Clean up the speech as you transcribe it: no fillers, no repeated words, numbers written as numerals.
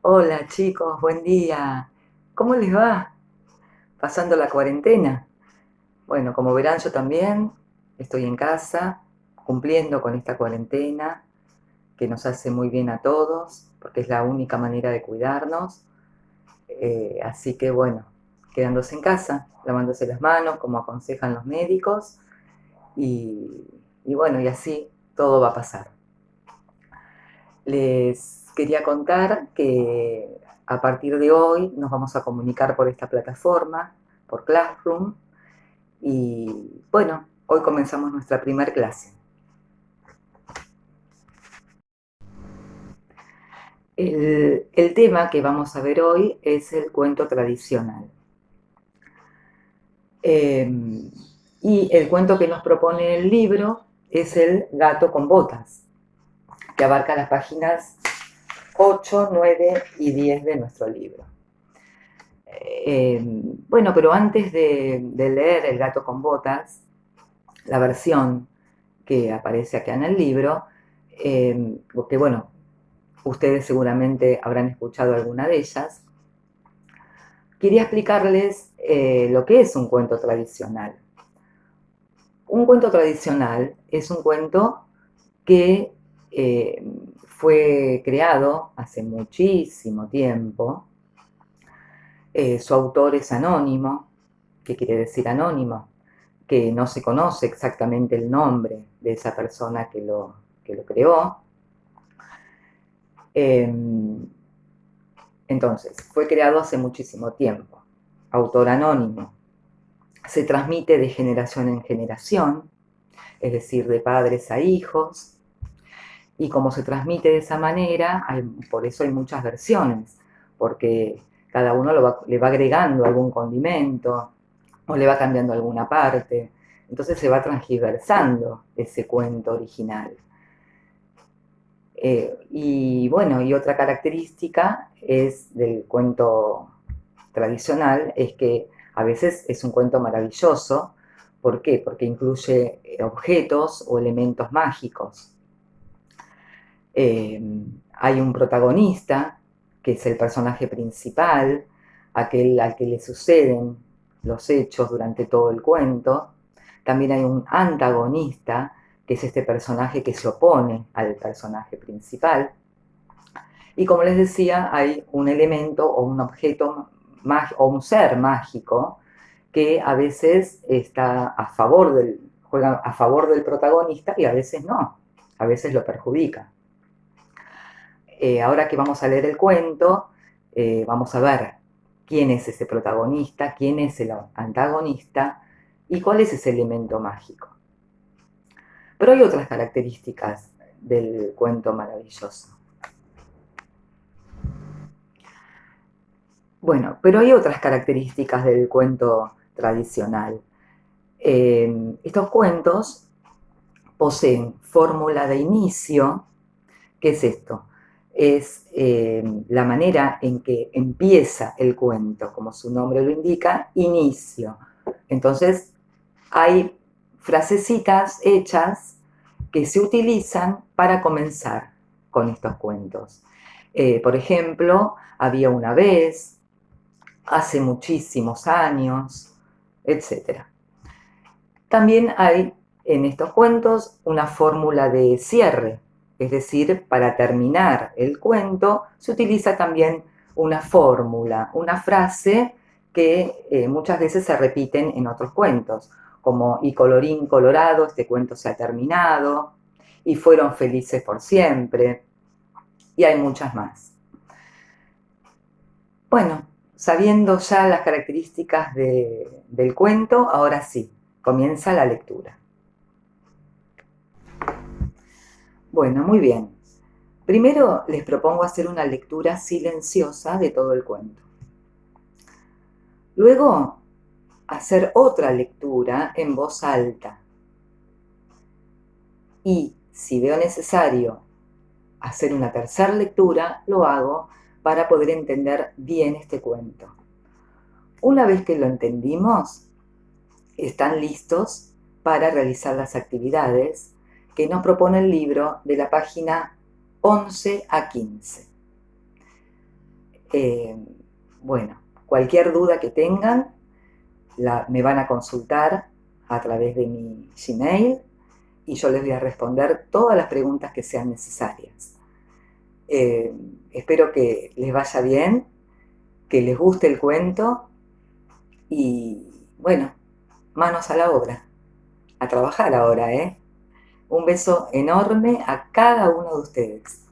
Hola chicos, buen día. ¿Cómo les va? ¿Pasando la cuarentena? Bueno, como verán yo también estoy en casa cumpliendo con esta cuarentena que nos hace muy bien a todos porque es la única manera de cuidarnos. Así que bueno, quedándose en casa, lavándose las manos como aconsejan los médicos y, y bueno, y así todo va a pasar. Les quería contar que a partir de hoy nos vamos a comunicar por esta plataforma, por Classroom, y bueno, hoy comenzamos nuestra primera clase. El tema que vamos a ver hoy es el cuento tradicional. Y el cuento que nos propone el libro es El gato con botas, que abarca las páginas 8, 9 y 10 de nuestro libro. Bueno, pero antes de leer El gato con botas, la versión que aparece acá en el libro, porque bueno, ustedes seguramente habrán escuchado alguna de ellas, quería explicarles lo que es un cuento tradicional. Un cuento tradicional es un cuento que eh, fue creado hace muchísimo tiempo. Su autor es anónimo. ¿Qué quiere decir anónimo? Que no se conoce exactamente el nombre de esa persona que lo creó. Eh, entonces, fue creado hace muchísimo tiempo. Autor anónimo. Se transmite de generación en generación, es decir, de padres a hijos. Y como se transmite de esa manera, por eso hay muchas versiones, porque cada uno le va agregando algún condimento o le va cambiando alguna parte. Entonces se va transgiversando ese cuento original. Y bueno, y otra característica es del cuento tradicional es que a veces es un cuento maravilloso. ¿Por qué? Porque incluye objetos o elementos mágicos. Hay un protagonista, que es el personaje principal, aquel al que le suceden los hechos durante todo el cuento. También hay un antagonista, que es este personaje que se opone al personaje principal. Y como les decía, hay un elemento o un objeto o un ser mágico que a veces juega a favor del protagonista y a veces no, a veces lo perjudica. Ahora que vamos a leer el cuento, vamos a ver quién es ese protagonista, quién es el antagonista y cuál es ese elemento mágico. Pero hay otras características del cuento maravilloso. Bueno, pero hay otras características del cuento tradicional. Estos cuentos poseen fórmula de inicio. ¿Qué es esto? Es la manera en que empieza el cuento, como su nombre lo indica, inicio. Entonces, hay frasecitas hechas que se utilizan para comenzar con estos cuentos. Por ejemplo, había una vez, hace muchísimos años, etc. También hay en estos cuentos una fórmula de cierre, es decir, para terminar el cuento se utiliza también una fórmula, una frase que muchas veces se repiten en otros cuentos, como y colorín colorado, este cuento se ha terminado, y fueron felices por siempre, y hay muchas más. Bueno, sabiendo ya las características del cuento, ahora sí, comienza la lectura. Bueno, muy bien. Primero les propongo hacer una lectura silenciosa de todo el cuento. Luego, hacer otra lectura en voz alta. Y si veo necesario hacer una tercera lectura, lo hago para poder entender bien este cuento. Una vez que lo entendimos, están listos para realizar las actividades que nos propone el libro de la página 11 a 15. Eh, bueno, cualquier duda que tengan, me van a consultar a través de mi Gmail y yo les voy a responder todas las preguntas que sean necesarias. Eh, Espero que les vaya bien, que les guste el cuento y bueno, manos a la obra, a trabajar ahora, ¿eh? Un beso enorme a cada uno de ustedes.